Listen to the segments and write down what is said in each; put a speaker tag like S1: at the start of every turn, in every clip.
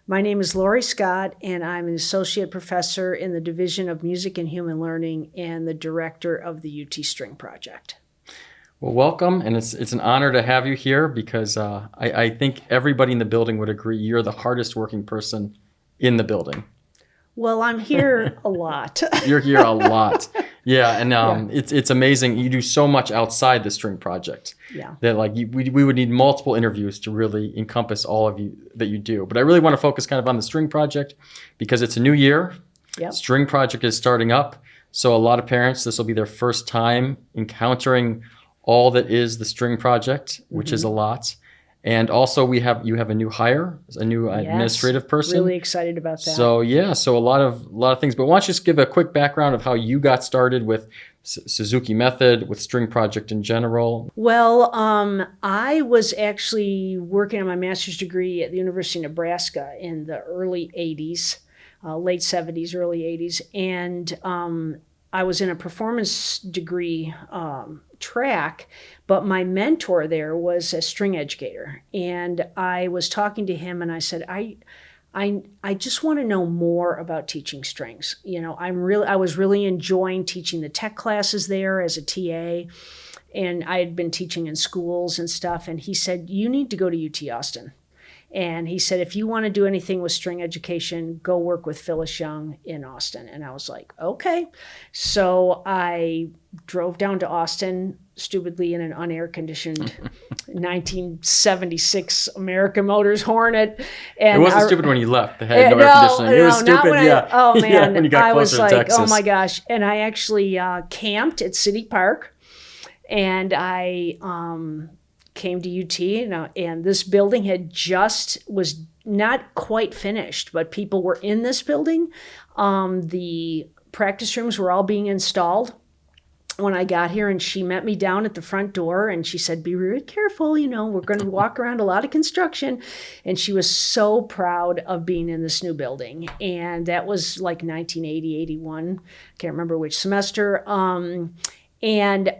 S1: My name is Laurie Scott, and I'm an associate professor in the Division of Music and Human Learning and the director of the UT String Project.
S2: Well, welcome, and it's an honor to have you here because I think everybody in the building would agree you're the hardest working person in the building.
S1: Well, I'm here a lot.
S2: You're here a lot. Yeah, and it's amazing. You do so much outside the String Project.
S1: Yeah.
S2: That we would need multiple interviews to really encompass all of you that you do. But I really want to focus kind of on the String Project because it's a new year.
S1: Yep.
S2: String Project is starting up. So a lot of parents, this will be their first time encountering all that is the String Project, which is a lot. And also you have a new hire, a new administrative person.
S1: Really excited about that.
S2: So so a lot of things. But why don't you just give a quick background of how you got started with Suzuki Method, with String Project in general?
S1: Well, I was actually working on my master's degree at the University of Nebraska in the early 80s, late 70s, early 80s. And I was in a performance degree track, but my mentor there was a string educator. And I was talking to him and I said, I just want to know more about teaching strings. You know, I was really enjoying teaching the tech classes there as a TA, and I had been teaching in schools and stuff. And he said, you need to go to UT Austin. And he said, if you want to do anything with string education, go work with Phyllis Young in Austin. And I was like, okay. So I drove down to Austin, stupidly in an unair-conditioned 1976 American Motors Hornet. And
S2: it wasn't stupid when you left. They had no air conditioning. It was stupid,
S1: oh man,
S2: when you got
S1: I
S2: closer
S1: was
S2: to
S1: like,
S2: Texas.
S1: oh my gosh. And I actually camped at City Park, and I came to UT, and this building was not quite finished, but people were in this building. The practice rooms were all being installed when I got here, and she met me down at the front door and she said, be really careful, we're going to walk around a lot of construction. And she was so proud of being in this new building. And that was like 1980, 81. Can't remember which semester. And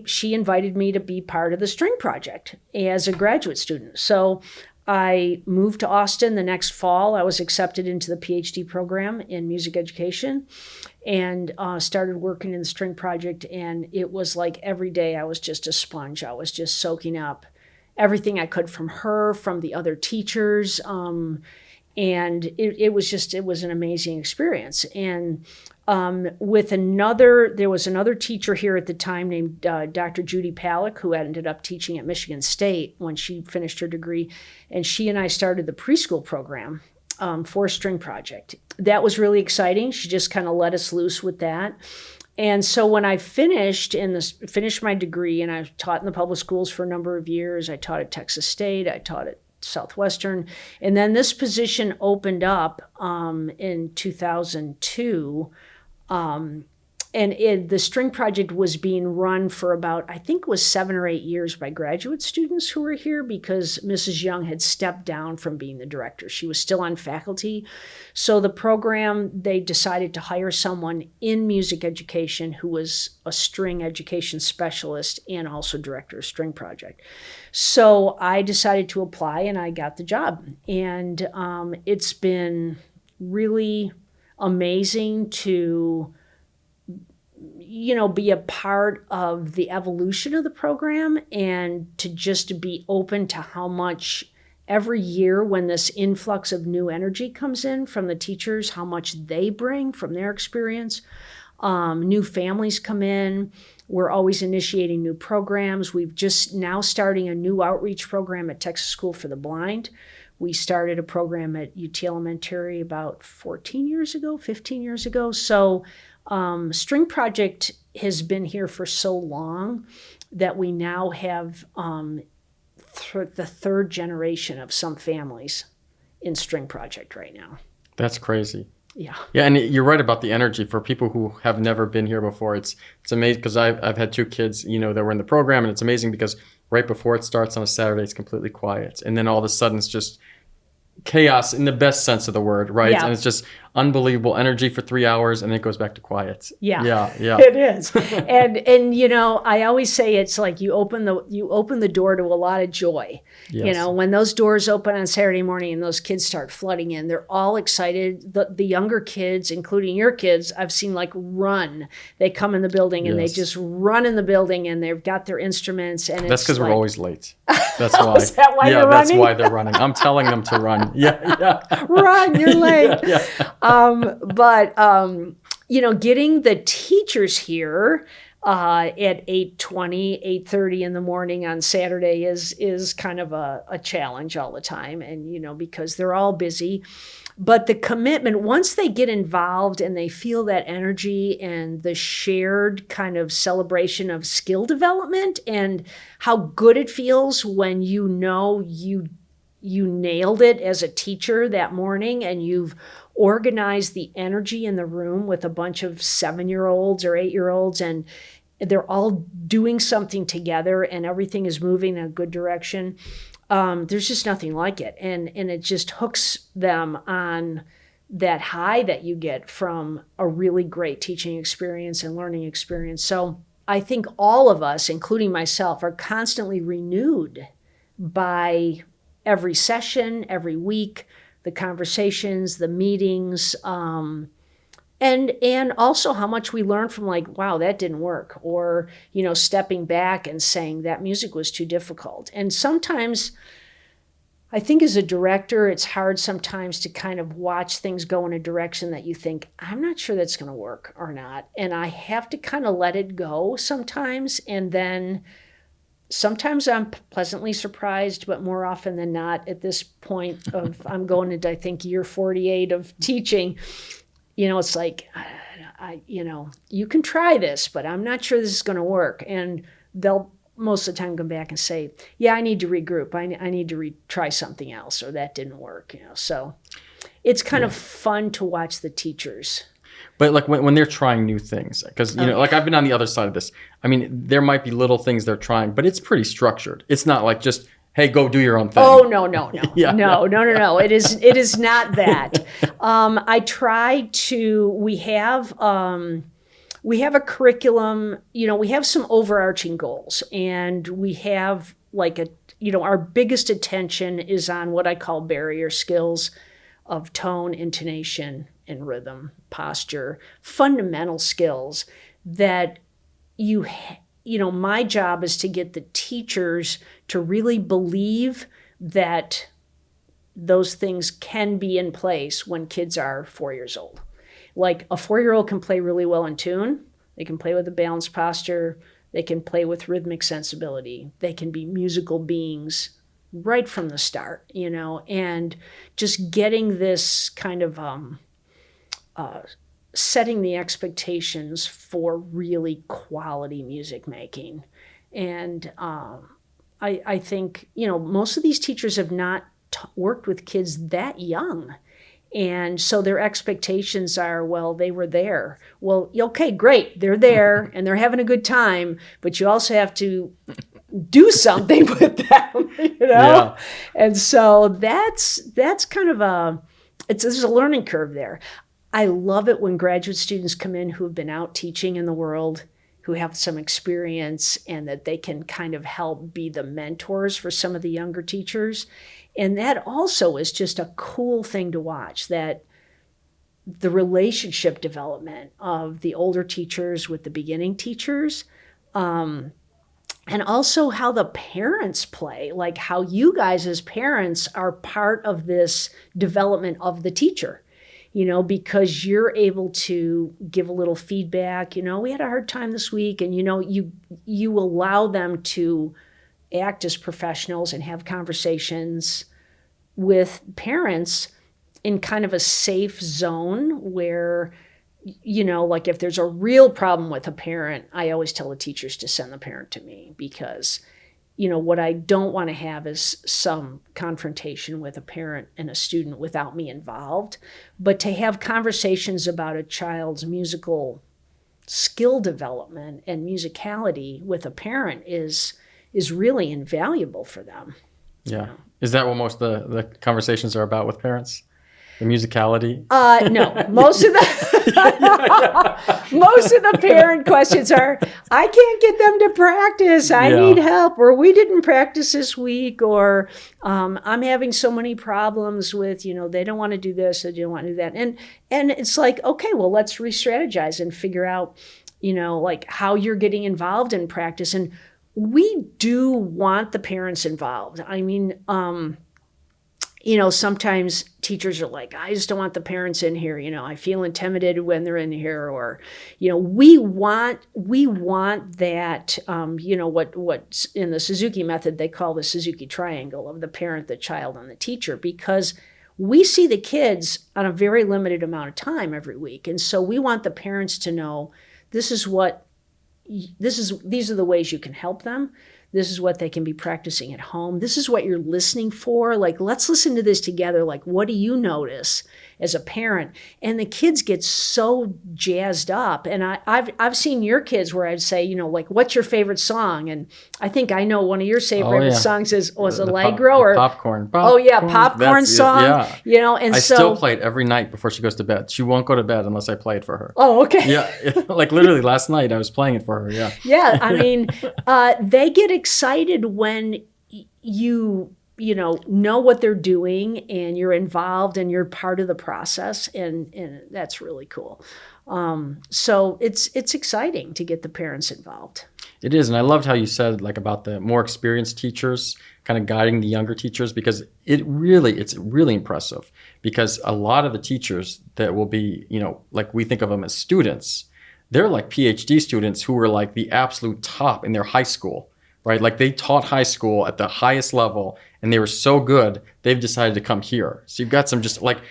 S1: she invited me to be part of the String Project as a graduate student. So I moved to Austin the next fall. I was accepted into the PhD program in music education and started working in the String Project. And it was like every day I was just a sponge. I was just soaking up everything I could from her, from the other teachers. And it was an amazing experience. And there was another teacher here at the time named Dr. Judy Palick, who ended up teaching at Michigan State when she finished her degree. And she and I started the preschool program for String Project. That was really exciting. She just kind of let us loose with that. And so when I finished my degree, and I taught in the public schools for a number of years, I taught at Texas State, I taught at Southwestern, and then this position opened up in 2002. And the String Project was being run for about, I think it was 7 or 8 years by graduate students who were here because Mrs. Young had stepped down from being the director. She was still on faculty. So the program, they decided to hire someone in music education who was a string education specialist and also director of String Project. So I decided to apply and I got the job. And it's been really amazing to be a part of the evolution of the program and to just be open to how much every year when this influx of new energy comes in from the teachers, how much they bring from their experience. New families come in. We're always initiating new programs. We've just now starting a new outreach program at Texas School for the Blind. We started a program at UT Elementary about 15 years ago. So String Project has been here for so long that we now have the third generation of some families in String Project right now.
S2: That's crazy.
S1: Yeah.
S2: Yeah, and you're right about the energy for people who have never been here before. It's amazing because I've had 2 kids, that were in the program, and it's amazing because right before it starts on a Saturday, it's completely quiet, and then all of a sudden it's just chaos in the best sense of the word, right?
S1: Yeah.
S2: And it's just unbelievable energy for 3 hours, and then it goes back to quiet.
S1: Yeah.
S2: Yeah.
S1: It is. And you know, I always say it's like you open the door to a lot of joy.
S2: Yes.
S1: You know, when those doors open on Saturday morning and those kids start flooding in, they're all excited. The younger kids, including your kids, I've seen like run. They come in the building and they
S2: Yes.
S1: just run in the building, and they've got their instruments, and
S2: That's
S1: it's
S2: because
S1: like,
S2: we're always late. That's why.
S1: Is that why
S2: yeah,
S1: they're
S2: that's
S1: running?
S2: why they're running. I'm telling them to run. Yeah.
S1: run, you're late.
S2: Yeah.
S1: But you know, getting the teachers here at 8:20, 8:30 in the morning on Saturday is kind of a challenge all the time. And, you know, because they're all busy. But the commitment, once they get involved and they feel that energy and the shared kind of celebration of skill development and how good it feels when you know you nailed it as a teacher that morning, and you've organized the energy in the room with a bunch of 7-year-olds or 8-year-olds, and they're all doing something together and everything is moving in a good direction. There's just nothing like it. And it just hooks them on that high that you get from a really great teaching experience and learning experience. So I think all of us, including myself, are constantly renewed by every session, every week, the conversations, the meetings, and also how much we learn from, like, wow, that didn't work, or, you know, stepping back and saying that music was too difficult. And sometimes I think as a director, it's hard sometimes to kind of watch things go in a direction that you think, I'm not sure that's going to work or not. And I have to kind of let it go sometimes. And then sometimes I'm pleasantly surprised, but more often than not, at this point of, I'm going into, I think, year 48 of teaching, you know, it's like, you know, you can try this, but I'm not sure this is going to work. And they'll most of the time come back and say, yeah, I need to regroup. I need to try something else, or that didn't work, you know. So it's kind of fun to watch the teachers.
S2: But like when they're trying new things, because, you know, like I've been on the other side of this. I mean, there might be little things they're trying, but it's pretty structured. It's not like just, hey, go do your own thing.
S1: Oh, no.
S2: Yeah.
S1: No. It is not that. I try to, we have a curriculum, you know, we have some overarching goals, and we have like our biggest attention is on what I call barrier skills of tone, intonation, and rhythm, posture, fundamental skills that you know, my job is to get the teachers to really believe that those things can be in place when kids are 4 years old. Like a 4-year-old can play really well in tune. They can play with a balanced posture. They can play with rhythmic sensibility. They can be musical beings right from the start, you know, and just getting this kind of setting the expectations for really quality music making. And I think, you know, most of these teachers have not worked with kids that young. And so their expectations are, well, they were there. Well, okay, great. They're there and they're having a good time, but you also have to do something with them, you know? Yeah. And so that's kind of there's a learning curve there. I love it when graduate students come in who have been out teaching in the world, who have some experience, and that they can kind of help be the mentors for some of the younger teachers. And that also is just a cool thing to watch, that the relationship development of the older teachers with the beginning teachers, and also how the parents play, like how you guys as parents are part of this development of the teacher, you know, because you're able to give a little feedback, you know, we had a hard time this week, and, you know, you allow them to act as professionals and have conversations with parents in kind of a safe zone where, you know, like if there's a real problem with a parent, I always tell the teachers to send the parent to me, because, you know, what I don't want to have is some confrontation with a parent and a student without me involved. But to have conversations about a child's musical skill development and musicality with a parent is really invaluable for them.
S2: Yeah. Is that what most of the conversations are about with parents? The musicality?
S1: No, most of the most of the parent questions are, I can't get them to practice. I need help, or we didn't practice this week, or I'm having so many problems with, they don't want to do this, they don't want to do that. And it's like, okay, well, let's re-strategize and figure out, like how you're getting involved in practice. And we do want the parents involved. I mean, sometimes teachers are like, I just don't want the parents in here. I feel intimidated when they're in here, or, we want that, what's in the Suzuki Method, they call the Suzuki triangle of the parent, the child, and the teacher, because we see the kids on a very limited amount of time every week. And so we want the parents to know, these are the ways you can help them. This is what they can be practicing at home. This is what you're listening for. Like, let's listen to this together. Like, what do you notice as a parent? And the kids get so jazzed up. And I've seen your kids where I'd say, like, what's your favorite song? And I think I know one of your favorite songs was Allegro or
S2: Popcorn.
S1: Popcorn song.
S2: Yeah.
S1: And
S2: I still play it every night before she goes to bed. She won't go to bed unless I play it for her.
S1: Oh, okay.
S2: Yeah. Like literally last night I was playing it for her. Yeah.
S1: Yeah. I mean, they get excited when you know what they're doing and you're involved and you're part of the process, and that's really cool. So it's exciting to get the parents involved.
S2: It is, and I loved how you said about the more experienced teachers kind of guiding the younger teachers, because it's really impressive, because a lot of the teachers that will be, like we think of them as students, they're like PhD students who were like the absolute top in their high school. Right? Like they taught high school at the highest level and they were so good, they've decided to come here. So you've got some just like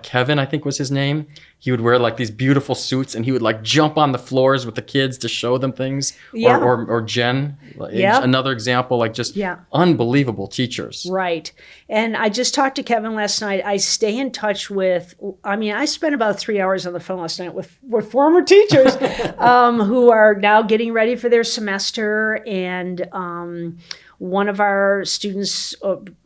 S2: Kevin, I think was his name. He would wear like these beautiful suits and he would like jump on the floors with the kids to show them things.
S1: Yeah.
S2: Or Jen, another example, like just unbelievable teachers.
S1: Right. And I just talked to Kevin last night. I stay in touch with, I spent about 3 hours on the phone last night with former teachers who are now getting ready for their semester. And one of our students,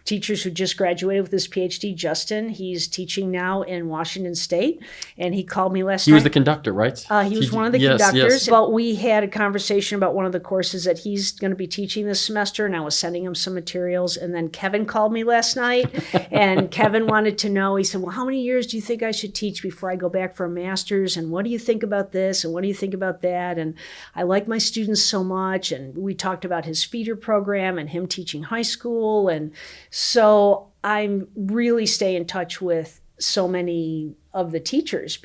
S1: teachers who just graduated with his PhD, Justin, he's teaching now in Washington State. And he called me last night.
S2: He was the conductor, right?
S1: He was one of the conductors. Yes. But we had a conversation about one of the courses that he's going to be teaching this semester. And I was sending him some materials. And then Kevin called me last night. And Kevin wanted to know, he said, well, how many years do you think I should teach before I go back for a master's? And what do you think about this? And what do you think about that? And I like my students so much. And we talked about his feeder program and him teaching high school. And so I'm really stay in touch with so many of the teachers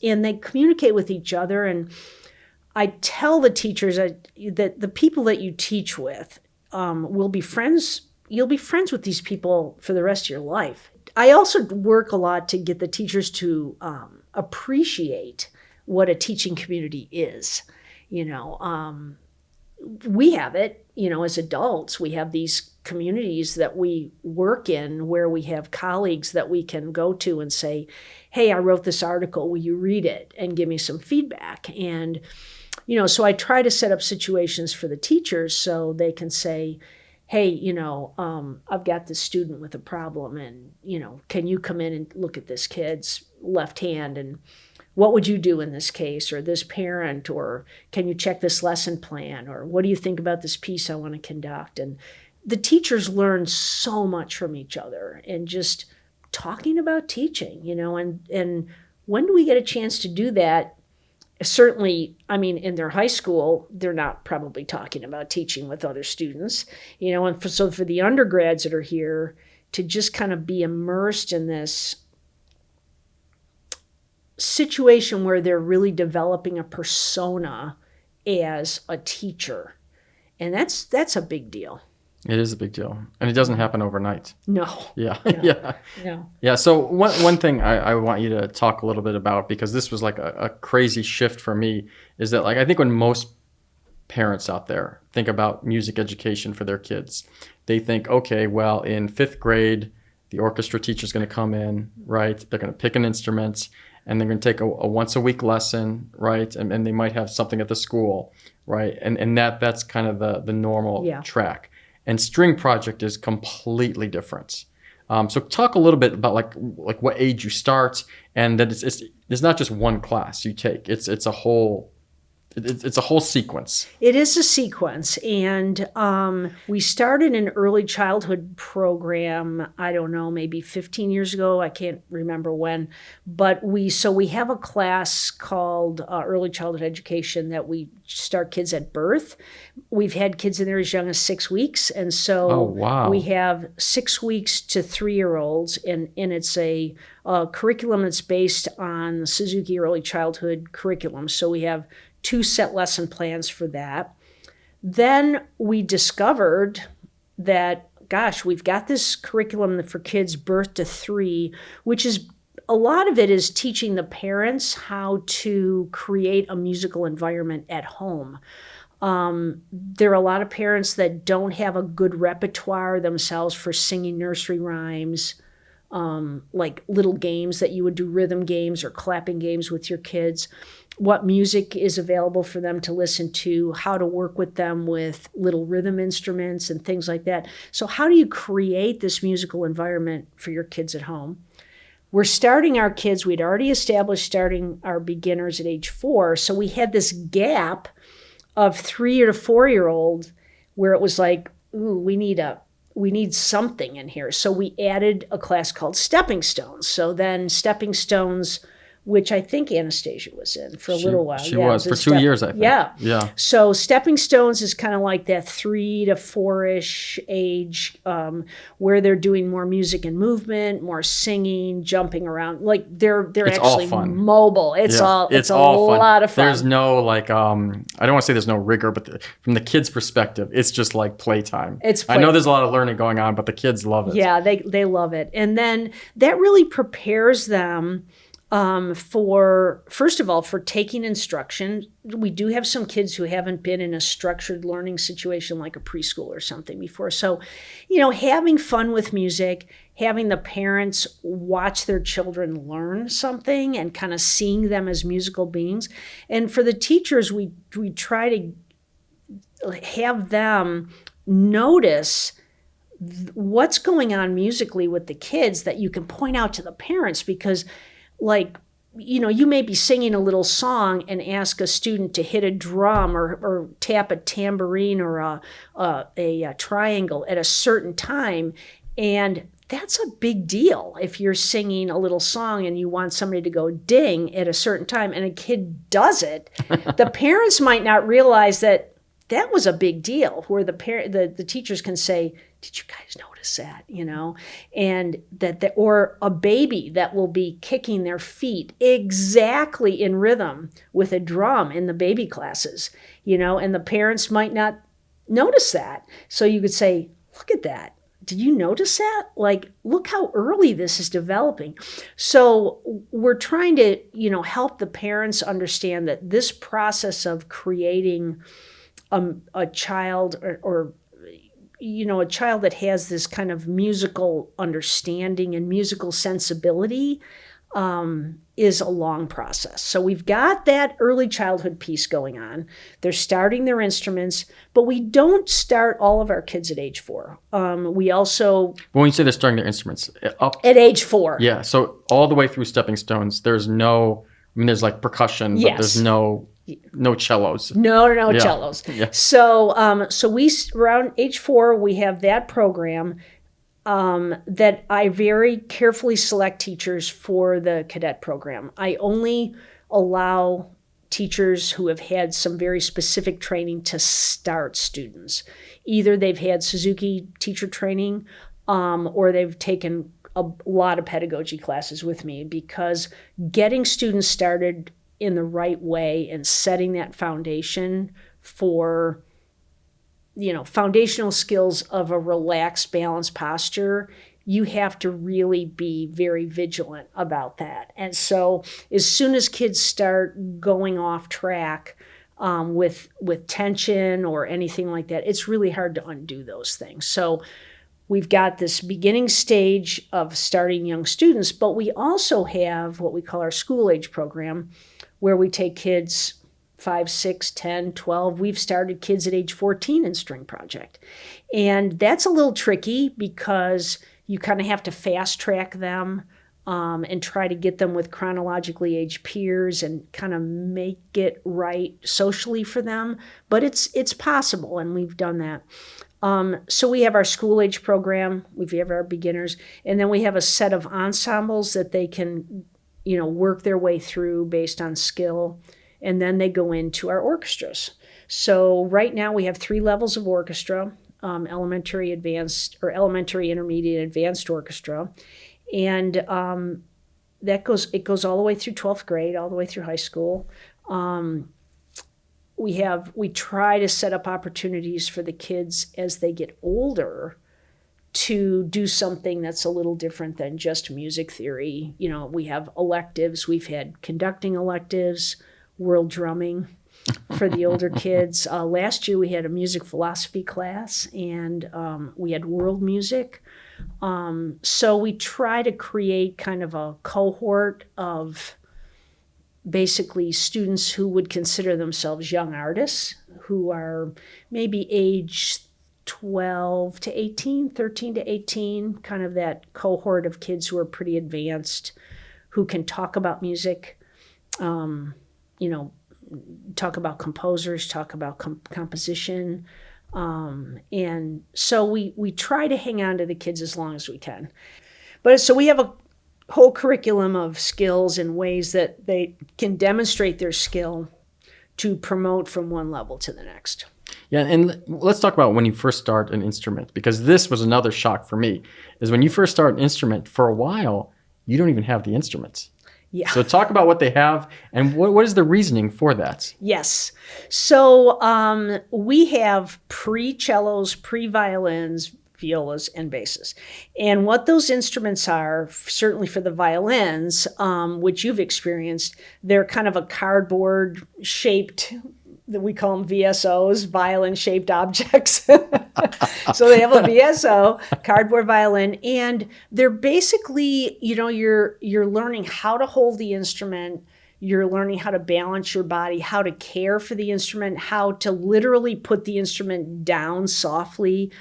S1: and they communicate with each other. And I tell the teachers that the people that you teach with will be friends. You'll be friends with these people for the rest of your life. I also work a lot to get the teachers to appreciate what a teaching community is. We have it, as adults, we have these communities that we work in where we have colleagues that we can go to and say, hey, I wrote this article, will you read it and give me some feedback? And, so I try to set up situations for the teachers so they can say, hey, I've got this student with a problem and, can you come in and look at this kid's left hand and what would you do in this case, or this parent, or can you check this lesson plan, or what do you think about this piece I want to conduct? And the teachers learn so much from each other and just talking about teaching, and when do we get a chance to do that? Certainly, in their high school, they're not probably talking about teaching with other students, and so for the undergrads that are here to just kind of be immersed in this situation where they're really developing a persona as a teacher. And that's a big deal.
S2: It is a big deal. And it doesn't happen overnight.
S1: No.
S2: Yeah.
S1: No.
S2: Yeah.
S1: No.
S2: Yeah. So one thing I want you to talk a little bit about, because this was like a crazy shift for me, is that I think when most parents out there think about music education for their kids, they think, okay, well, in 5th grade, the orchestra teacher's going to come in, right? They're going to pick an instrument and they're going to take a once a week lesson, right? And they might have something at the school, right? And that's kind of the normal track. And String Project is completely different. So talk a little bit about like what age you start, and that it's not just one class you take. It's a whole sequence.
S1: It is a sequence, and we started an early childhood program, I don't know, maybe 15 years ago. I can't remember when. But we have a class called Early Childhood Education that we start kids at birth. We've had kids in there as young as 6 weeks. And so
S2: Oh, wow.
S1: we have 6 weeks to 3-year-olds, and it's a curriculum that's based on the Suzuki Early Childhood curriculum. So we have 2 set lesson plans for that. Then we discovered that, gosh, we've got this curriculum for kids birth to 3, which is a lot of it is teaching the parents how to create a musical environment at home. There are a lot of parents that don't have a good repertoire themselves for singing nursery rhymes, like little games that you would do, rhythm games or clapping games with your kids. What music is available for them to listen to, how to work with them with little rhythm instruments and things like that. So how do you create this musical environment for your kids at home? We're starting our kids, we'd already established starting our beginners at age 4. So we had this gap of 3 to 4-year-old where it was like, ooh, we need something in here. So we added a class called Stepping Stones. So then Stepping Stones, which I think Anastasia was in for a little while.
S2: She was for 2 years, I think.
S1: Yeah. So Stepping Stones is kind of like that 3 to 4-ish age, where they're doing more music and movement, more singing, jumping around. Like they're actually mobile. It's a lot of fun.
S2: There's no I don't want to say there's no rigor, but from the kids' perspective, it's just like playtime. I know there's a lot of learning going on, but the kids love it.
S1: Yeah, they love it, and then that really prepares them. First of all, for taking instruction. We do have some kids who haven't been in a structured learning situation like a preschool or something before. So, having fun with music, having the parents watch their children learn something and kind of seeing them as musical beings. And for the teachers, we try to have them notice what's going on musically with the kids that you can point out to the parents, because you may be singing a little song and ask a student to hit a drum or tap a tambourine or a triangle at a certain time. And that's a big deal if you're singing a little song and you want somebody to go ding at a certain time and a kid does it. The parents might not realize that was a big deal, where the teachers can say, did you guys notice that, and or a baby that will be kicking their feet exactly in rhythm with a drum in the baby classes, and the parents might not notice that. So you could say, look at that. Did you notice that? Look how early this is developing. So we're trying to, help the parents understand that this process of creating a child or a child that has this kind of musical understanding and musical sensibility is a long process. So we've got that early childhood piece going on. They're starting their instruments, but we don't start all of our kids at age 4. We also...
S2: When you say they're starting their instruments, up
S1: at age 4.
S2: Yeah, so all the way through Stepping Stones, there's no... there's percussion, but there's no cellos.
S1: No cellos.
S2: Yeah.
S1: So we around age 4 we have that program that I very carefully select teachers for the cadet program. I only allow teachers who have had some very specific training to start students. Either they've had Suzuki teacher training or they've taken a lot of pedagogy classes with me, because getting students started in the right way and setting that foundation for, foundational skills of a relaxed, balanced posture, you have to really be very vigilant about that. And so as soon as kids start going off track with tension or anything like that, it's really hard to undo those things. So we've got this beginning stage of starting young students, but we also have what we call our school age program, where we take kids 5, 6, 10, 12. We've started kids at age 14 in String Project. And that's a little tricky because, you kind of have to fast track them and try to get them with chronologically aged peers and kind of make it right socially for them. But it's possible, and we've done that. So we have our school age program, we have our beginners, and then we have a set of ensembles that they can, work their way through based on skill, and then they go into our orchestras. So right now we have 3 levels of orchestra, elementary, advanced, or elementary, intermediate, advanced orchestra. And it goes all the way through 12th grade, all the way through high school. We try to set up opportunities for the kids as they get older to do something that's a little different than just music theory. We have electives. We've had conducting electives, world drumming for the older kids. Last year we had a music philosophy class, and we had world music. So we try to create kind of a cohort of basically students who would consider themselves young artists, who are maybe age 12 to 18, 13 to 18, kind of that cohort of kids who are pretty advanced, who can talk about music, talk about composers, talk about composition. And so we try to hang on to the kids as long as we can. But so we have a whole curriculum of skills and ways that they can demonstrate their skill to promote from one level to the next.
S2: Yeah, and let's talk about when you first start an instrument, because this was another shock for me, is when you first start an instrument, for a while, you don't even have the instruments.
S1: Yeah.
S2: So talk about what they have and what is the reasoning for that?
S1: Yes. So we have pre-cellos, pre-violins, violas, and basses. And what those instruments are, certainly for the violins, which you've experienced, they're kind of a cardboard shaped, that we call them VSOs, violin-shaped objects. So they have a VSO, cardboard violin, and they're basically, you're learning how to hold the instrument, you're learning how to balance your body, how to care for the instrument, how to literally put the instrument down softly.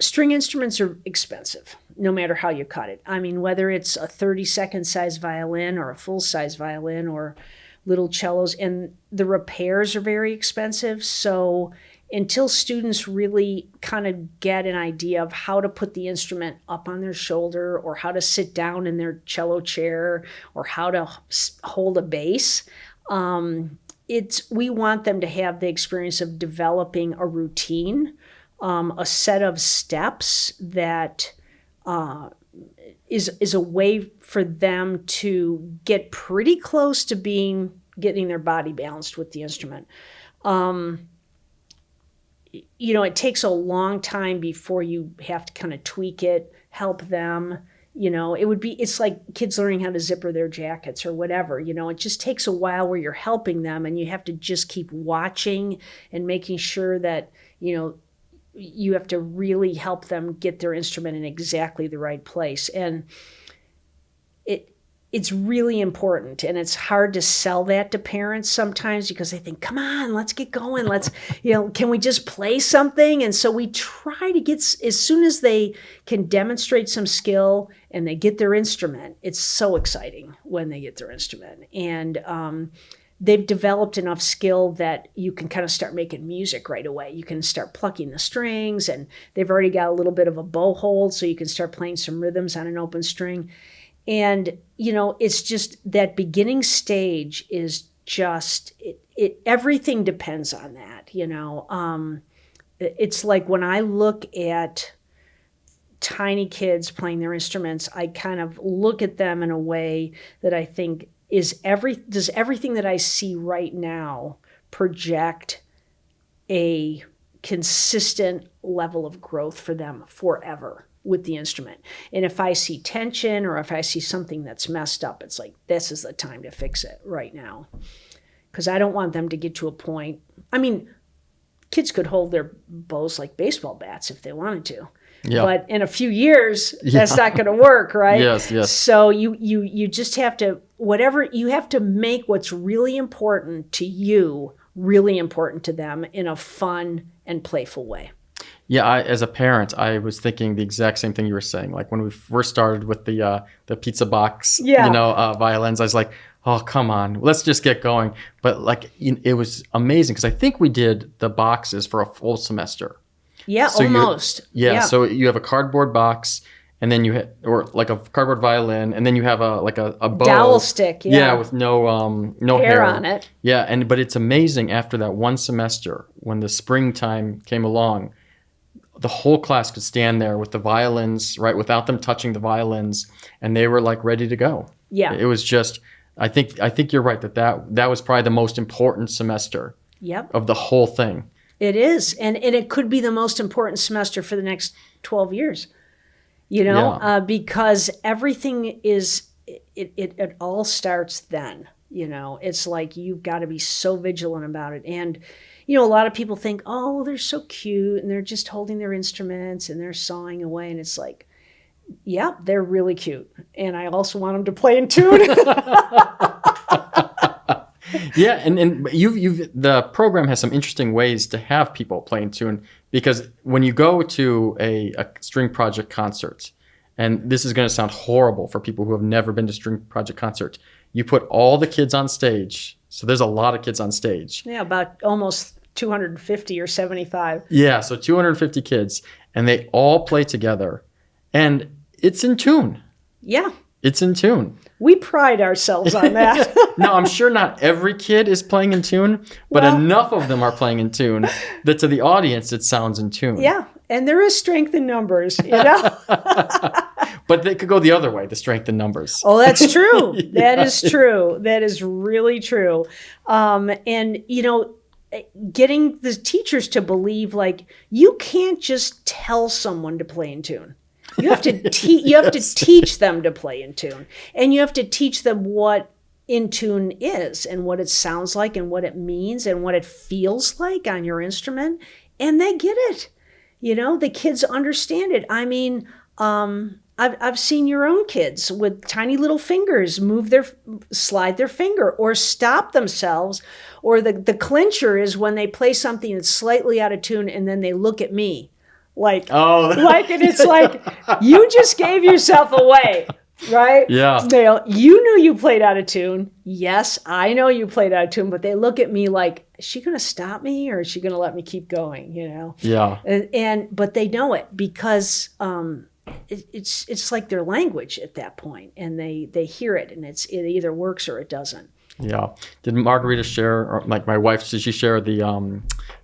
S1: String instruments are expensive, no matter how you cut it. I mean, whether it's a 32nd size violin or a full-size violin or little cellos, and the repairs are very expensive. So until students really kind of get an idea of how to put the instrument up on their shoulder, or how to sit down in their cello chair, or how to hold a bass, we want them to have the experience of developing a routine, a set of steps that is a way for them to get pretty close to getting their body balanced with the instrument. It takes a long time before you have to kind of tweak it, help them. It's like kids learning how to zipper their jackets or whatever. It just takes a while where you're helping them, and you have to just keep watching and making sure that, you have to really help them get their instrument in exactly the right place. And it's really important, and it's hard to sell that to parents sometimes, because they think, come on, let's get going. Let's, can we just play something? And so we try to get, as soon as they can demonstrate some skill and they get their instrument, it's so exciting when they get their instrument. And they've developed enough skill that you can kind of start making music right away. You can start plucking the strings, and they've already got a little bit of a bow hold, so you can start playing some rhythms on an open string. And, it's just that beginning stage is just, everything depends on that, It's like when I look at tiny kids playing their instruments, I kind of look at them in a way that I think, does everything that I see right now project a consistent level of growth for them forever with the instrument? And if I see tension, or if I see something that's messed up, it's like, this is the time to fix it right now. Because I don't want them to get to a point. I mean, kids could hold their bows like baseball bats if they wanted to. Yeah. But in a few years, that's not going to work, right?
S2: Yes.
S1: So you just have to, you have to make what's really important to you really important to them in a fun and playful way.
S2: Yeah, as a parent, I was thinking the exact same thing you were saying. Like when we first started with the pizza box,
S1: Yeah.
S2: violins, I was like, oh, come on, let's just get going. But like it was amazing because I think we did the boxes for a full semester.
S1: Yeah,
S2: So
S1: almost.
S2: yeah, so you have a cardboard box, and then or like a cardboard violin, and then you have a bow.
S1: Dowel stick, yeah.
S2: with no
S1: Hair
S2: hair
S1: on it.
S2: Yeah, but it's amazing after that one semester when the springtime came along, the whole class could stand there with the violins, right, without them touching the violins, and they were like ready to go.
S1: Yeah.
S2: It was just, I think you're right that was probably the most important semester
S1: Yep.
S2: of the whole thing.
S1: It is. And it could be the most important semester for the next 12 years, because everything it all starts then. It's like you've got to be so vigilant about it. And, a lot of people think, oh, well, they're so cute and they're just holding their instruments and they're sawing away. And it's like, yeah, they're really cute. And I also want them to play in tune.
S2: Yeah, and the program has some interesting ways to have people play in tune, because when you go to a string project concert, and this is going to sound horrible for people who have never been to string project concert, you put all the kids on stage. So there's a lot of kids on stage.
S1: Yeah, about almost 250 or 75.
S2: Yeah, so 250 kids, and they all play together, and it's in tune.
S1: Yeah.
S2: It's in tune.
S1: We pride ourselves on that.
S2: Now, I'm sure not every kid is playing in tune, but enough of them are playing in tune that to the audience it sounds in tune.
S1: Yeah, and there is strength in numbers,
S2: But they could go the other way, the strength in numbers.
S1: Oh, that's true. That is true. That is really true. And, getting the teachers to believe, like, you can't just tell someone to play in tune. You have to you have to teach them to play in tune, and you have to teach them what in tune is and what it sounds like and what it means and what it feels like on your instrument, and they get it. The kids understand it. I mean, I've seen your own kids with tiny little fingers slide their finger or stop themselves, or the clincher is when they play something that's slightly out of tune and then they look at me. And it's like, you just gave yourself away, right?
S2: Yeah.
S1: You knew you played out of tune. Yes, I know you played out of tune, but they look at me like, is she going to stop me or is she going to let me keep going?
S2: Yeah.
S1: But they know it because it's like their language at that point, and they hear it, and it either works or it doesn't.
S2: Yeah. Did Margarita share, or like my wife, did she share the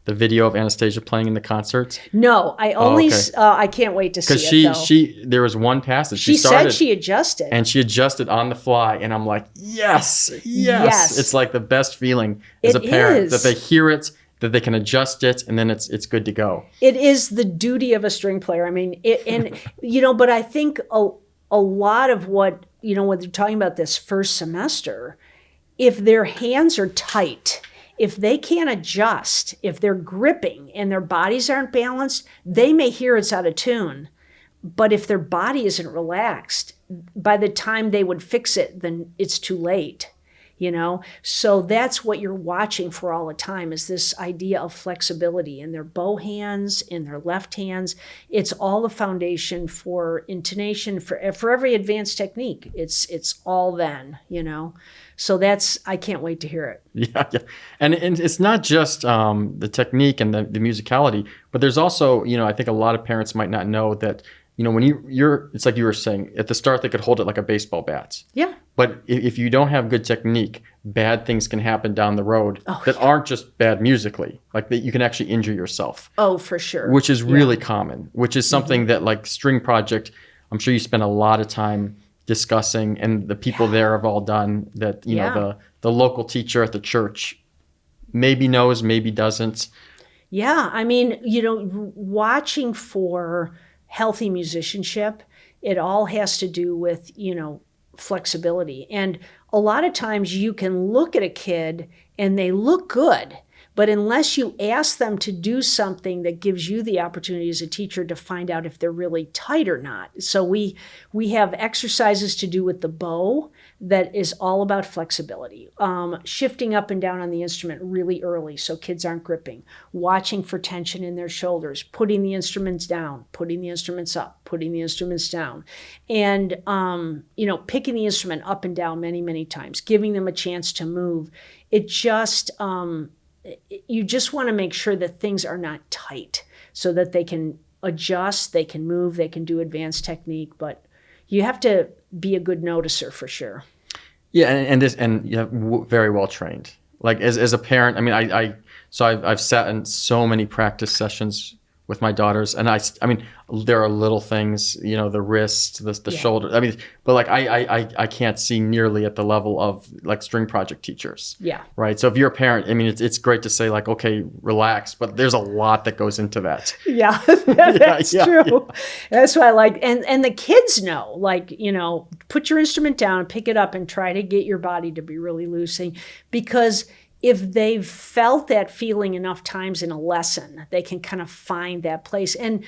S2: video of Anastasia playing in the concert?
S1: No, I only I can't wait to see it.
S2: Because there was one passage
S1: she said she adjusted,
S2: and she adjusted on the fly, and I'm like, yes. It's like the best feeling as a parent that they hear it, that they can adjust it, and then it's good to go.
S1: It is the duty of a string player. I mean, but I think a lot of what when they're talking about this first semester, if their hands are tight, if they can't adjust, if they're gripping and their bodies aren't balanced, they may hear it's out of tune. But if their body isn't relaxed, by the time they would fix it, then it's too late. So that's what you're watching for all the time, is this idea of flexibility in their bow hands, in their left hands. It's all the foundation for intonation, for every advanced technique. It's all then, So I can't wait to hear it.
S2: Yeah. And it's not just the technique and the musicality, but there's also, I think a lot of parents might not know that, when it's like you were saying, at the start they could hold it like a baseball bat.
S1: Yeah.
S2: But if you don't have good technique, bad things can happen down the road that aren't just bad musically. Like that you can actually injure yourself.
S1: Oh, for sure.
S2: Which is really common, which is something that like String Project, I'm sure you spend a lot of time discussing, and the people there have all done that, the local teacher at the church maybe knows, maybe doesn't.
S1: Yeah. I mean, watching for healthy musicianship, it all has to do with, flexibility. And a lot of times you can look at a kid and they look good, But unless you ask them to do something that gives you the opportunity as a teacher to find out if they're really tight or not. So we have exercises to do with the bow that is all about flexibility, shifting up and down on the instrument really early so kids aren't gripping, watching for tension in their shoulders, putting the instruments down, putting the instruments up, putting the instruments down, and picking the instrument up and down many, many times, giving them a chance to move. It just you just want to make sure that things are not tight so that they can adjust, they can move, they can do advanced technique, but you have to be a good noticer for sure.
S2: Yeah, and very well trained. Like as a parent, I mean, I've sat in so many practice sessions with my daughters, and I mean, there are little things, the wrist, the shoulder. I mean, but like I can't see nearly at the level of like string project teachers.
S1: Yeah.
S2: Right. So if you're a parent, I mean, it's great to say like, okay, relax, but there's a lot that goes into that.
S1: Yeah, that's true. Yeah. That's why I like, and the kids know, like, put your instrument down and pick it up and try to get your body to be really loose, because if they've felt that feeling enough times in a lesson, they can kind of find that place. And,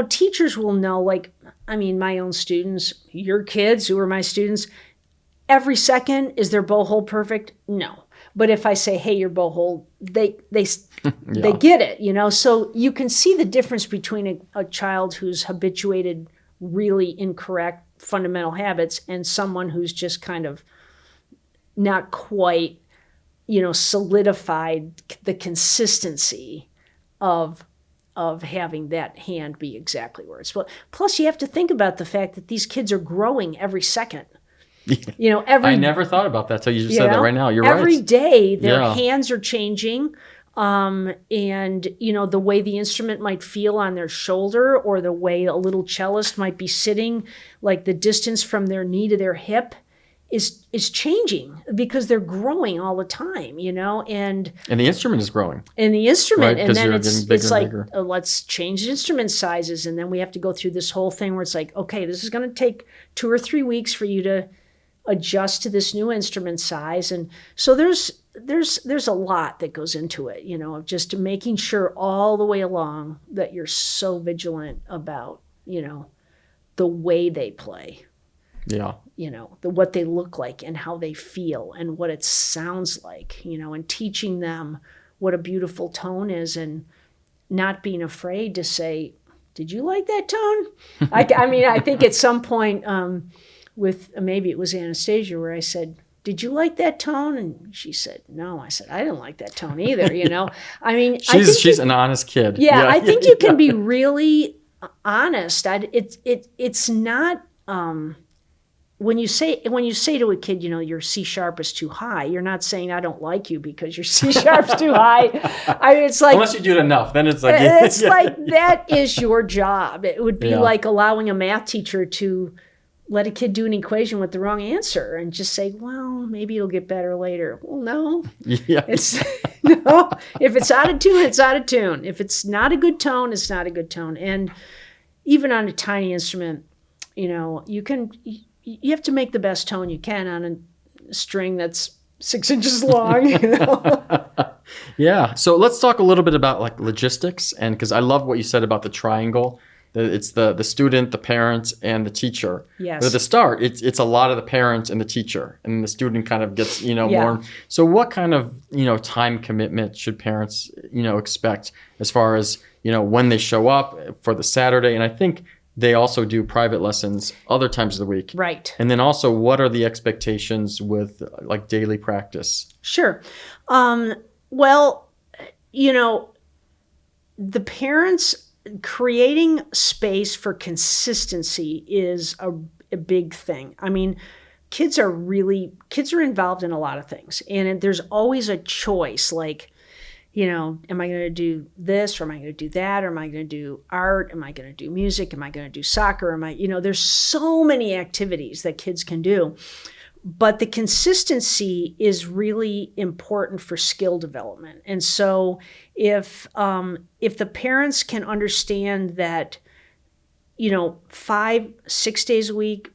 S1: teachers will know, like, I mean, my own students, your kids who are my students, every second, is their bow hold perfect? No. But if I say, hey, your bow hold, they get it, So you can see the difference between a child who's habituated really incorrect fundamental habits and someone who's just kind of not quite solidified the consistency of having that hand be exactly where it's supposed. Plus, you have to think about the fact that these kids are growing every second. I
S2: never thought about that till you just said that right now. You're right.
S1: Every day, their hands are changing, and the way the instrument might feel on their shoulder, or the way a little cellist might be sitting, like the distance from their knee to their hip is changing because they're growing all the time, and
S2: the instrument is growing.
S1: And the instrument,
S2: right,
S1: and then
S2: it's
S1: like, let's change instrument sizes, and then we have to go through this whole thing where it's like, okay, this is going to take 2 or 3 weeks for you to adjust to this new instrument size, and so there's a lot that goes into it, of just making sure all the way along that you're so vigilant about, the way they play.
S2: Yeah.
S1: What they look like and how they feel and what it sounds like, and teaching them what a beautiful tone is, and not being afraid to say, did you like that tone? I mean, I think at some point with maybe it was Anastasia where I said, did you like that tone? And she said, no. I said, I didn't like that tone either, I mean,
S2: she's an honest kid.
S1: Yeah, I think you can be really honest. It's not... When you say to a kid, your C sharp is too high, you're not saying I don't like you because your C sharp's too high. It's like,
S2: unless you do it enough, then it's like
S1: that is your job. It would be like allowing a math teacher to let a kid do an equation with the wrong answer and just say, well, maybe it'll get better later. Well, no. Yeah. It's no. If it's out of tune, it's out of tune. If it's not a good tone, it's not a good tone. And even on a tiny instrument, you have to make the best tone you can on a string that's 6 inches long.
S2: Yeah. So let's talk a little bit about like logistics, and because I love what you said about the triangle. It's the student, the parent, and the teacher.
S1: Yes.
S2: But at the start, it's a lot of the parent and the teacher, and the student kind of gets more. So what kind of time commitment should parents expect as far as when they show up for the Saturday? And I think they also do private lessons other times of the week.
S1: Right.
S2: And then also, what are the expectations with like daily practice?
S1: Sure. Well, the parents creating space for consistency is a big thing. I mean, kids are involved in a lot of things, and there's always a choice, like, am I going to do this, or am I going to do that, or am I going to do art, am I going to do music, am I going to do soccer, there's so many activities that kids can do. But the consistency is really important for skill development. And so if the parents can understand that, 5-6 days a week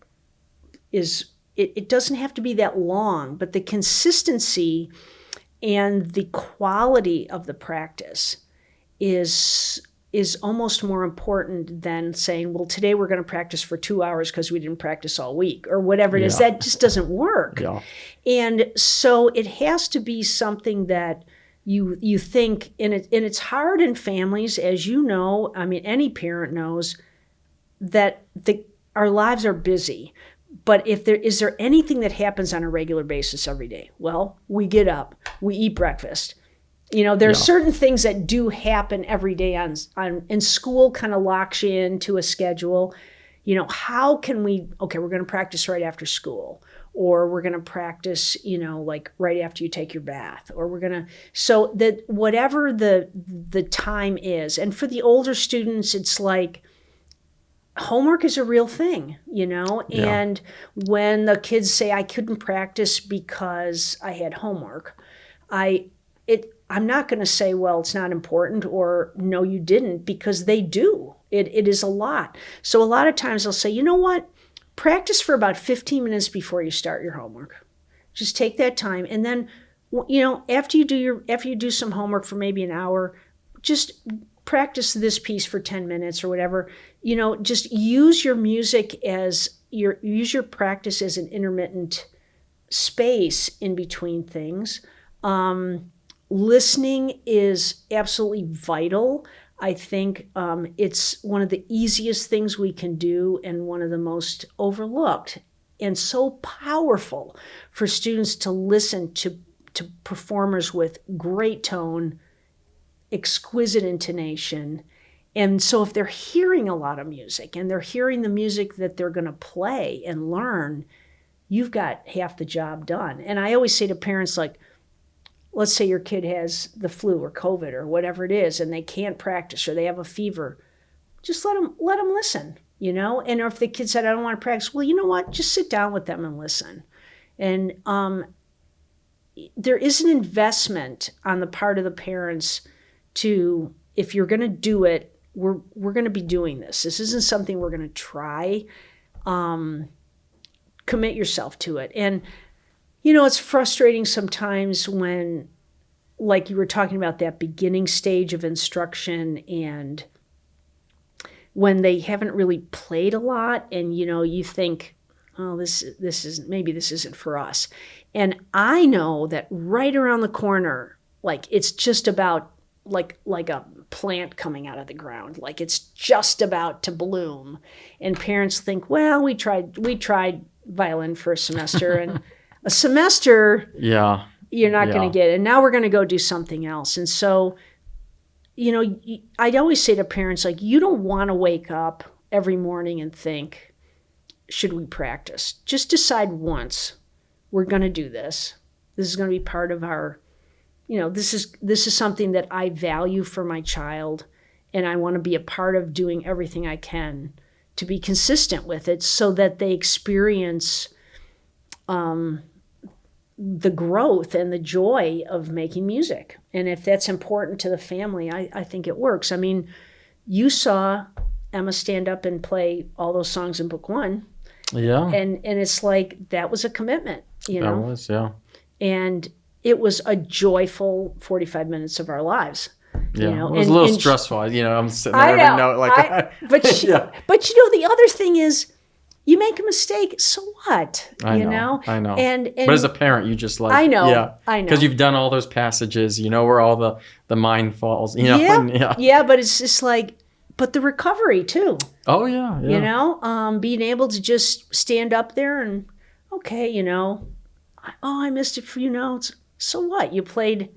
S1: it doesn't have to be that long, but the consistency And the quality of the practice is almost more important than saying, well, today we're going to practice for 2 hours because we didn't practice all week or whatever it is.
S2: Yeah.
S1: That just doesn't work.
S2: Yeah.
S1: And so it has to be something that you think, and it's hard in families, as you know, I mean, any parent knows that our lives are busy. But is there anything that happens on a regular basis every day? Well, we get up, we eat breakfast. There are certain things that do happen every day and school kind of locks you into a schedule. How can we're going to practice right after school, or we're going to practice, like right after you take your bath, or so that whatever the time is. And for the older students, it's like, homework is a real thing, and when the kids say, I couldn't practice because I had homework, I'm not going to say, well, it's not important, or no, you didn't, because they do. It is a lot. So a lot of times I'll say, you know what? Practice for about 15 minutes before you start your homework. Just take that time. And then, after you do some homework for maybe an hour, just practice this piece for 10 minutes or whatever. Just use your music use your practice as an intermittent space in between things. Listening is absolutely vital. I think it's one of the easiest things we can do, and one of the most overlooked, and so powerful for students to listen to performers with great tone, exquisite intonation. And so if they're hearing a lot of music, and they're hearing the music that they're going to play and learn, you've got half the job done. And I always say to parents, like, let's say your kid has the flu or COVID or whatever it is, and they can't practice, or they have a fever, just let them listen, And if the kid said, I don't want to practice, well, you know what? Just sit down with them and listen. And there is an investment on the part of the parents to, if you're going to do it, we're going to be doing this. This isn't something we're going to try. Commit yourself to it. And it's frustrating sometimes when, like you were talking about, that beginning stage of instruction, and when they haven't really played a lot, and you think, oh, this isn't for us. And I know that right around the corner, like it's just about like a plant coming out of the ground, like it's just about to bloom. And parents think, well, we tried violin for a semester, and a semester, you're not going to get it. And now we're going to go do something else. And so, I'd always say to parents, like, you don't want to wake up every morning and think, should we practice? Just decide once, we're going to do this. This is going to be part of our, this is something that I value for my child, and I want to be a part of doing everything I can to be consistent with it, so that they experience the growth and the joy of making music. And if that's important to the family, I think it works. I mean, you saw Emma stand up and play all those songs in Book One.
S2: Yeah.
S1: And it's like, that was a commitment,
S2: That was, yeah.
S1: And it was a joyful 45 minutes of our lives.
S2: Yeah,
S1: it
S2: was a little stressful. I'm sitting there every note like,
S1: but the other thing is, you make a mistake, so what?
S2: I know.
S1: And
S2: but as a parent, you just like,
S1: I know,
S2: because you've done all those passages, where all the mind falls,
S1: Yeah, but it's just like, but the recovery too.
S2: Oh yeah.
S1: Being able to just stand up there and, okay, I missed a few notes. So what? You played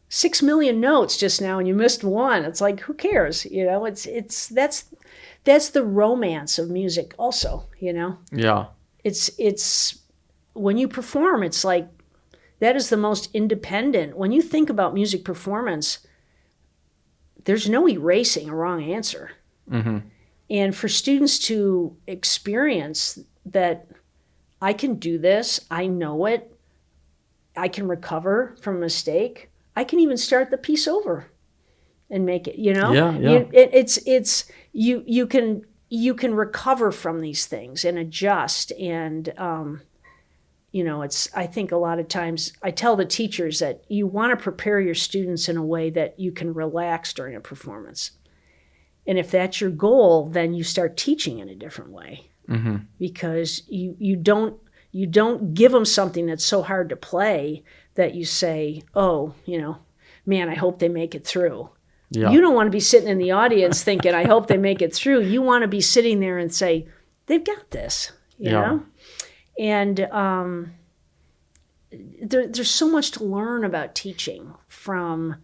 S1: 6 million notes just now and you missed one. It's like, who cares? That's the romance of music also,
S2: Yeah.
S1: It's when you perform, it's like, that is the most independent. When you think about music performance, there's no erasing a wrong answer.
S2: Mm-hmm.
S1: And for students to experience that, I can do this, I know it, I can recover from a mistake, I can even start the piece over and make it,
S2: Yeah.
S1: It's you can recover from these things and adjust, and I think a lot of times I tell the teachers that you want to prepare your students in a way that you can relax during a performance. And if that's your goal, then you start teaching in a different way, because you don't give them something that's so hard to play that you say, oh, man, I hope they make it through.
S2: Yeah.
S1: You don't want to be sitting in the audience thinking, I hope they make it through. You want to be sitting there and say, they've got this, you know? And there's so much to learn about teaching from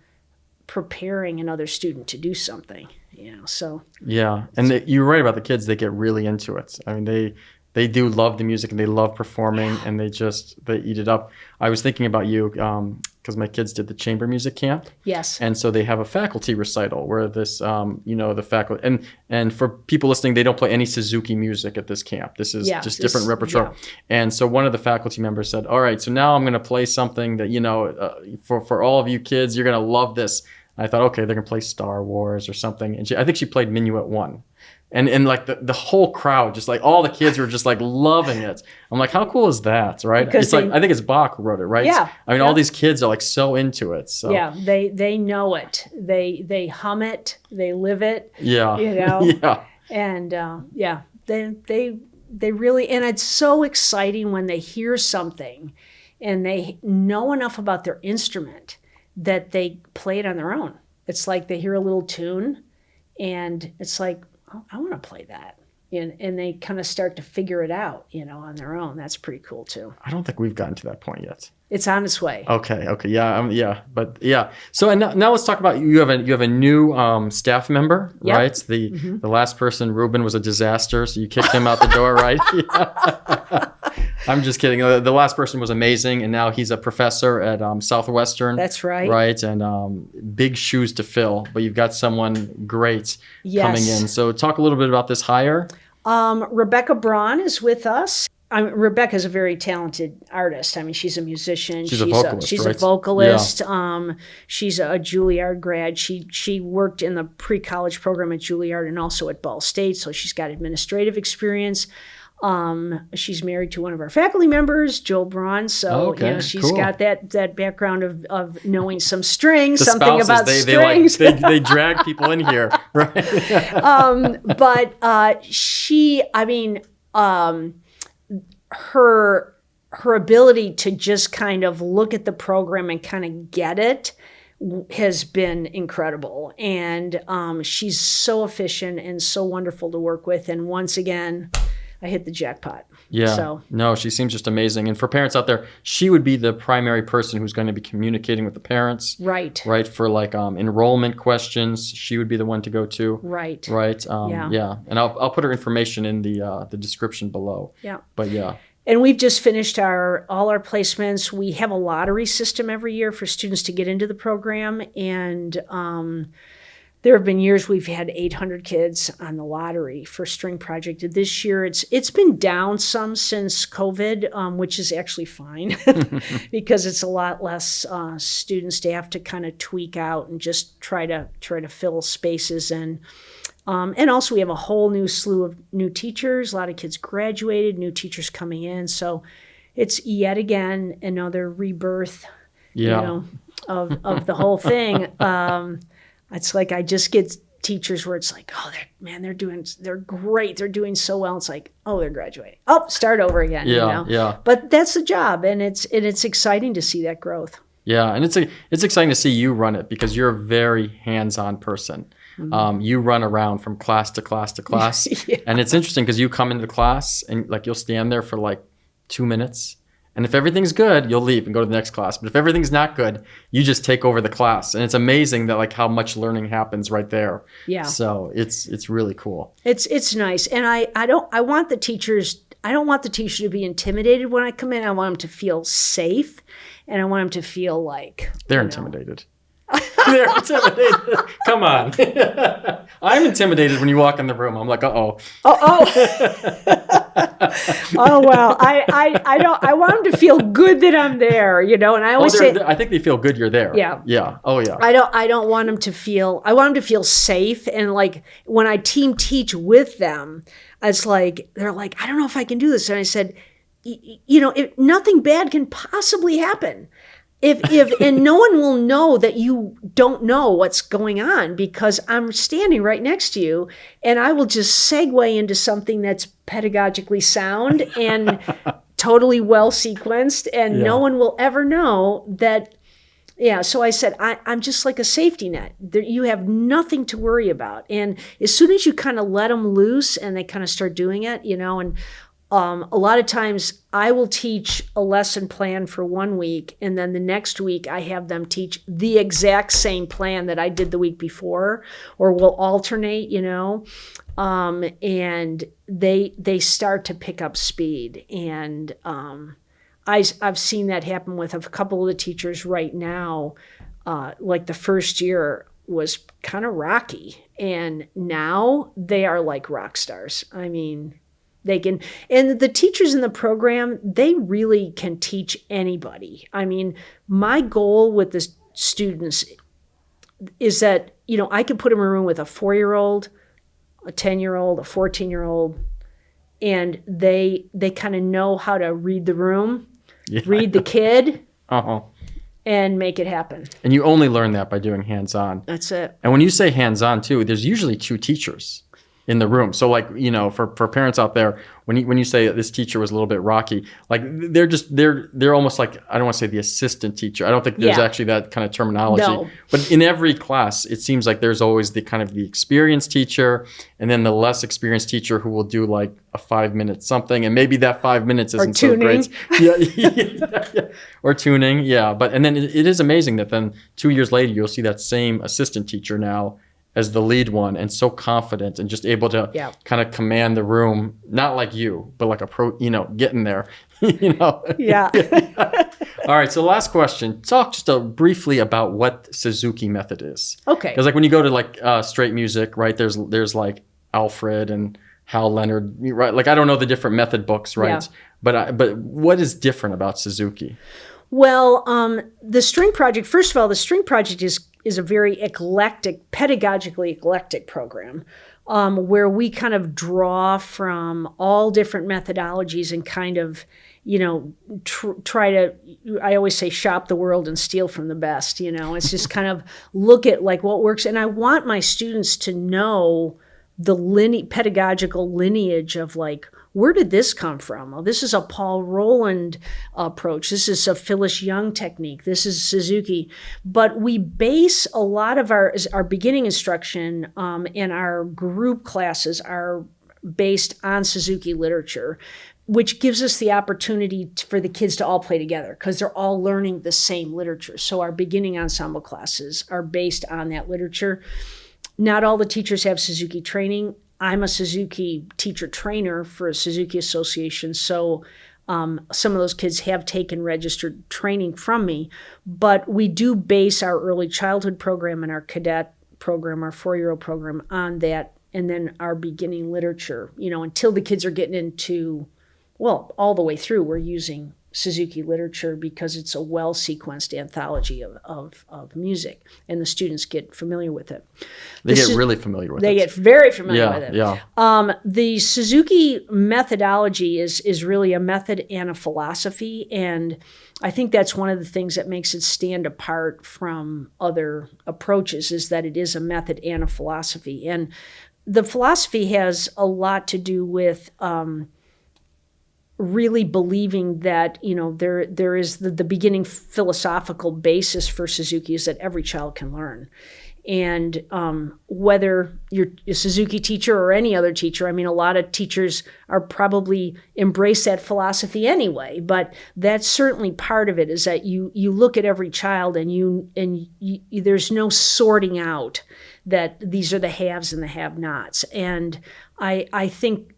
S1: preparing another student to do something, so.
S2: Yeah, and you're right about the kids. They get really into it. I mean, they do love the music and they love performing, and they eat it up. I was thinking about you because my kids did the chamber music camp.
S1: Yes.
S2: And so they have a faculty recital where this, the faculty, and for people listening, they don't play any Suzuki music at this camp. This is just different repertoire. Yeah. And so one of the faculty members said, all right, so now I'm going to play something that, for all of you kids, you're going to love this. And I thought, okay, they're going to play Star Wars or something. And I think she played Minuet 1. And like the whole crowd, just like all the kids were just like loving it. I'm like, how cool is that, right? Because I think it's Bach who wrote it, right?
S1: Yeah.
S2: I mean, all these kids are like so into it. So.
S1: Yeah, they know it. They hum it. They live it.
S2: Yeah.
S1: Yeah. And they really, and it's so exciting when they hear something and they know enough about their instrument that they play it on their own. It's like they hear a little tune and it's like, oh, I want to play that. And they kind of start to figure it out, on their own. That's pretty cool too.
S2: I don't think we've gotten to that point yet.
S1: It's on its way.
S2: Okay. Yeah. But yeah. So and now let's talk about you have a new staff member,
S1: yep.
S2: right? The last person, Ruben, was a disaster, so you kicked him out the door, right? Yeah. I'm just kidding. The last person was amazing, and now he's a professor at Southwestern.
S1: That's right.
S2: Right, and big shoes to fill, but you've got someone great coming in. So talk a little bit about this hire.
S1: Rebecca Braun is with us. Rebecca's a very talented artist. I mean, she's a musician.
S2: She's a vocalist,
S1: she's
S2: right?
S1: a vocalist.
S2: Yeah.
S1: She's a Juilliard grad. She worked in the pre-college program at Juilliard and also at Ball State, so she's got administrative experience. She's married to one of our faculty members, Joel Braun. So she's
S2: cool.
S1: got that background of knowing some strings,
S2: the
S1: something
S2: spouses,
S1: about strings.
S2: They drag people in here, right?
S1: But her ability to just kind of look at the program and kind of get it has been incredible. And she's so efficient and so wonderful to work with. And once again, I hit the jackpot.
S2: Yeah.
S1: So.
S2: No, she seems just amazing. And for parents out there, she would be the primary person who's going to be communicating with the parents.
S1: Right.
S2: Right. For like enrollment questions, she would be the one to go to.
S1: Right.
S2: Right. Yeah. And I'll put her information in the description below.
S1: Yeah.
S2: But yeah.
S1: And we've just finished all our placements. We have a lottery system every year for students to get into the program. And there have been years we've had 800 kids on the lottery for String Project. This year it's been down some since COVID, which is actually fine because it's a lot less students to have to kind of tweak out and just try to fill spaces in. And also we have a whole new slew of new teachers. A lot of kids graduated, new teachers coming in. So it's yet again another rebirth, of the whole thing. It's like I just get teachers where it's like, oh, they're great. They're doing so well. It's like, oh, they're graduating. Oh, start over again.
S2: Yeah, yeah.
S1: But that's the job, and it's exciting to see that growth.
S2: Yeah, and it's exciting to see you run it because you're a very hands-on person. Mm-hmm. You run around from class to class to class,
S1: yeah.
S2: And it's interesting because you come into the class and like you'll stand there for like 2 minutes. And if everything's good, you'll leave and go to the next class. But if everything's not good, you just take over the class. And it's amazing that like how much learning happens right there.
S1: Yeah.
S2: So it's really cool.
S1: It's nice. And I don't want the teacher to be intimidated when I come in. I want them to feel safe, and I want them to feel like
S2: they're intimidated. They're intimidated. Come on. I'm intimidated when you walk in the room. I'm like, uh-oh.
S1: Oh well, I want them to feel good that I'm there, and I always say
S2: I think they feel good you're there.
S1: Yeah.
S2: Yeah. Oh yeah.
S1: I don't want them to feel, I want them to feel safe, and like when I teach with them, it's like they're like, I don't know if I can do this. And I said, nothing bad can possibly happen. And no one will know that you don't know what's going on because I'm standing right next to you, and I will just segue into something that's pedagogically sound and totally well sequenced, and no one will ever know that. Yeah, so I said, I'm just like a safety net. You have nothing to worry about. And as soon as you kind of let them loose and they kind of start doing it, and a lot of times I will teach a lesson plan for 1 week, and then the next week I have them teach the exact same plan that I did the week before, or we'll alternate, and they start to pick up speed. And I've seen that happen with a couple of the teachers right now. Like the first year was kind of rocky, and now they are like rock stars. I mean, they can, and the teachers in the program, they really can teach anybody. I mean, my goal with the students is that, I could put them in a room with a 4-year-old, a 10-year-old, a 14-year-old, and they kind of know how to read the room, read the kid, and make it happen.
S2: And you only learn that by doing hands-on.
S1: That's it.
S2: And when you say hands-on too, there's usually 2 teachers in the room. So like, for parents out there, when you say this teacher was a little bit rocky, like they're almost like, I don't want to say the assistant teacher. I don't think there's actually that kind of terminology.
S1: No.
S2: But in every class, it seems like there's always the kind of the experienced teacher and then the less experienced teacher who will do like a 5-minute something, and maybe that 5 minutes isn't so great. Yeah. Or tuning. Yeah. And then it is amazing that then 2 years later, you'll see that same assistant teacher now as the lead one, and so confident and just able to kind of command the room, not like you, but like a pro, getting there,
S1: Yeah.
S2: All right. So last question, talk just briefly about what Suzuki Method is.
S1: Okay.
S2: Because like when you go to like straight music, right, there's like Alfred and Hal Leonard, right? Like, I don't know the different method books, right? Yeah. But what is different about Suzuki?
S1: Well, the String Project, first of all, the String Project is a very pedagogically eclectic program, where we kind of draw from all different methodologies and kind of, try to, I always say, shop the world and steal from the best. It's just kind of look at like what works. And I want my students to know the pedagogical lineage of like, where did this come from? Oh, this is a Paul Roland approach. This is a Phyllis Young technique. This is Suzuki. But we base a lot of our beginning instruction and our group classes are based on Suzuki literature, which gives us the opportunity for the kids to all play together because they're all learning the same literature. So our beginning ensemble classes are based on that literature. Not all the teachers have Suzuki training. I'm a Suzuki teacher trainer for a Suzuki association, so some of those kids have taken registered training from me, but we do base our early childhood program and our cadet program, our 4-year-old program, on that, and then our beginning literature, until the kids are getting into, well, all the way through, we're using Suzuki literature because it's a well-sequenced anthology of music, and the students get familiar with it.
S2: They get really familiar with it.
S1: They get very familiar with it.
S2: Yeah.
S1: The Suzuki methodology is really a method and a philosophy, and I think that's one of the things that makes it stand apart from other approaches is that it is a method and a philosophy. And the philosophy has a lot to do with really believing that, there is the beginning philosophical basis for Suzuki is that every child can learn. And whether you're a Suzuki teacher or any other teacher, I mean, a lot of teachers are probably embrace that philosophy anyway, but that's certainly part of it is that you look at every child and you there's no sorting out that these are the haves and the have-nots. And I think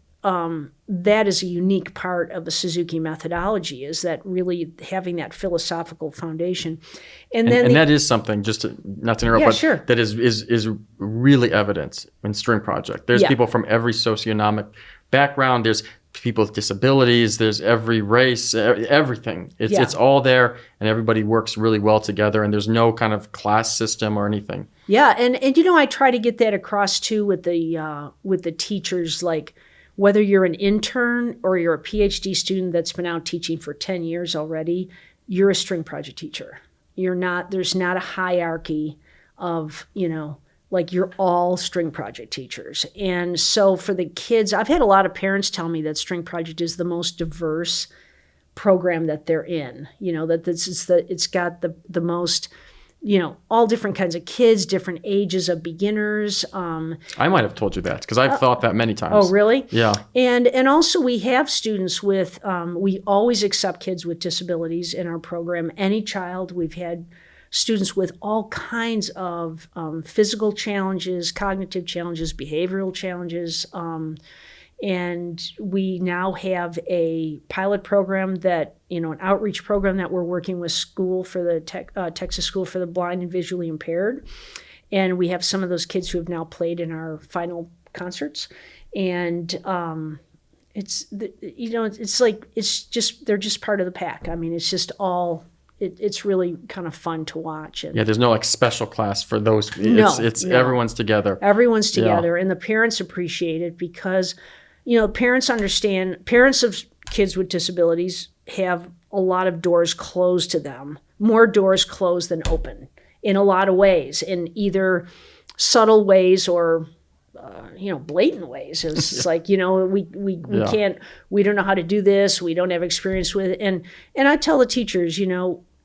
S1: that is a unique part of the Suzuki methodology is that really having that philosophical foundation. And
S2: that is something, just not to interrupt, but that is really evident in String Project. There's people from every socioeconomic background. There's people with disabilities. There's every race, everything. It's all there, and everybody works really well together, and there's no kind of class system or anything.
S1: Yeah, and I try to get that across too with the teachers, like, whether you're an intern or you're a PhD student that's been out teaching for 10 years already, you're a string project teacher. There's not a hierarchy of, like you're all string project teachers. And so for the kids, I've had a lot of parents tell me that string project is the most diverse program that they're in, that it's got the most, all different kinds of kids, different ages of beginners.
S2: I might have told you that because I've thought that many times.
S1: Oh, really?
S2: Yeah.
S1: And also we have students with, we always accept kids with disabilities in our program. Any child. We've had students with all kinds of physical challenges, cognitive challenges, behavioral challenges. And we now have a pilot program that, an outreach program that we're working with school for the Texas School for the Blind and Visually Impaired. And we have some of those kids who have now played in our final concerts. And they're just part of the pack. I mean, it's just all, it's really kind of fun to watch. And
S2: there's no like special class for those.
S1: No.
S2: Everyone's together.
S1: Everyone's together. And the parents appreciate it because parents understand, parents of kids with disabilities have a lot of doors closed to them, more doors closed than open in a lot of ways, in either subtle ways or, blatant ways. It's like, we can't, we don't know how to do this. We don't have experience with it. And I tell the teachers,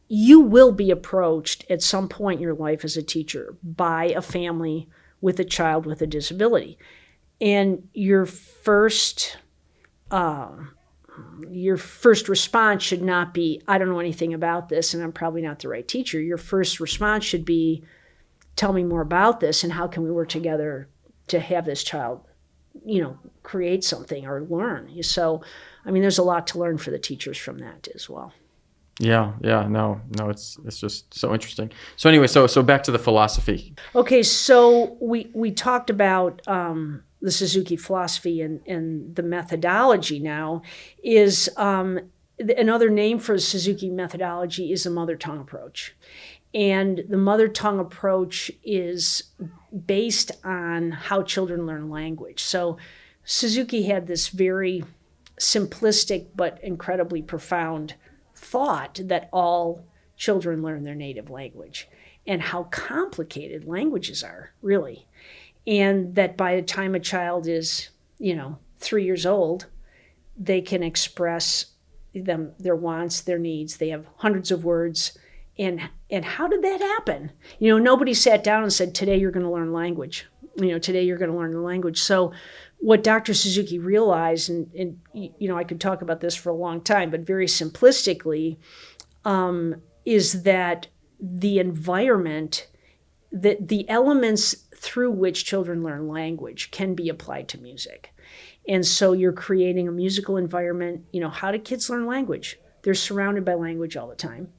S1: you will be approached at some point in your life as a teacher by a family with a child with a disability. And your first response should not be, I don't know anything about this and I'm probably not the right teacher. Your first response should be, tell me more about this and how can we work together to have this child, create something or learn. So, there's a lot to learn for the teachers from that as well.
S2: Yeah, no, it's just so interesting. So anyway, so back to the philosophy.
S1: Okay, so we talked about the Suzuki philosophy and the methodology now is another name for the Suzuki methodology is the mother tongue approach. And the mother tongue approach is based on how children learn language. So Suzuki had this very simplistic but incredibly profound thought that all children learn their native language and how complicated languages are, really. And that by the time a child is, 3 years old, they can express their wants, their needs. They have hundreds of words. And how did that happen? Nobody sat down and said, today you're going to learn language. Today you're going to learn the language. So what Dr. Suzuki realized, and I could talk about this for a long time, but very simplistically, is that the environment, the elements through which children learn language can be applied to music. And so you're creating a musical environment. How do kids learn language? They're surrounded by language all the time.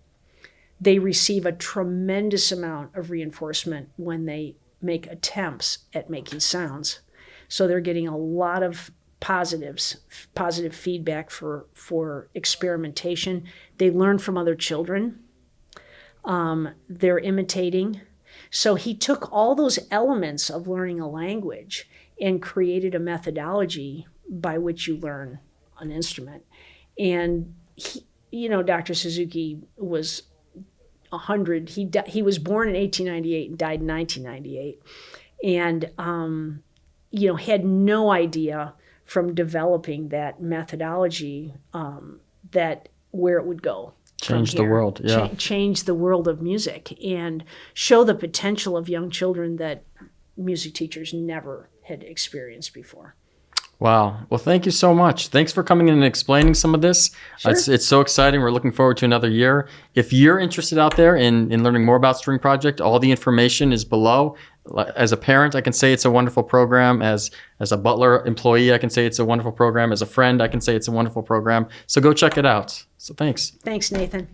S1: They receive a tremendous amount of reinforcement when they make attempts at making sounds. So they're getting a lot of positive feedback for experimentation. They learn from other children. They're imitating. So he took all those elements of learning a language and created a methodology by which you learn an instrument. And Dr. Suzuki was 100. He was born in 1898 and died in 1998. And, had no idea from developing that methodology that where it would go.
S2: Change the world, yeah.
S1: Change the world of music and show the potential of young children that music teachers never had experienced before.
S2: Wow. Well, thank you so much. Thanks for coming in and explaining some of this.
S1: Sure.
S2: It's so exciting. We're looking forward to another year. If you're interested out there in learning more about String Project, all the information is below. As a parent, I can say it's a wonderful program. As a Butler employee, I can say it's a wonderful program. As a friend, I can say it's a wonderful program. So go check it out. So thanks.
S1: Thanks, Nathan.